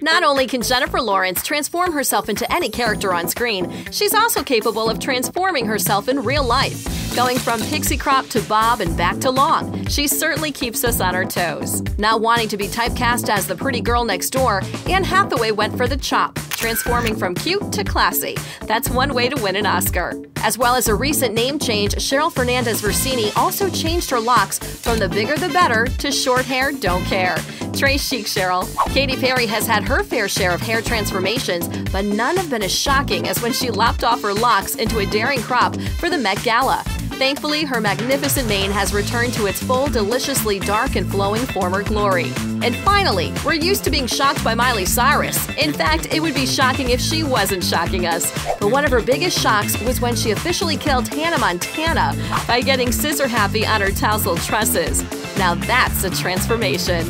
Not only can Jennifer Lawrence transform herself into any character on screen, she's also capable of transforming herself in real life. Going from pixie crop to bob and back to long, she certainly keeps us on our toes. Not wanting to be typecast as the pretty girl next door, Anne Hathaway went for the chop, transforming from cute to classy. That's one way to win an Oscar. As well as a recent name change, Cheryl Fernandez Versini also changed her locks from the bigger the better to short hair, don't care. Trace chic, Cheryl. Katy Perry has had her fair share of hair transformations, but none have been as shocking as when she lopped off her locks into a daring crop for the Met Gala. Thankfully, her magnificent mane has returned to its full, deliciously dark and flowing former glory. And finally, we're used to being shocked by Miley Cyrus. In fact, it would be shocking if she wasn't shocking us. But one of her biggest shocks was when she officially killed Hannah Montana by getting scissor happy on her tousled tresses. Now that's a transformation.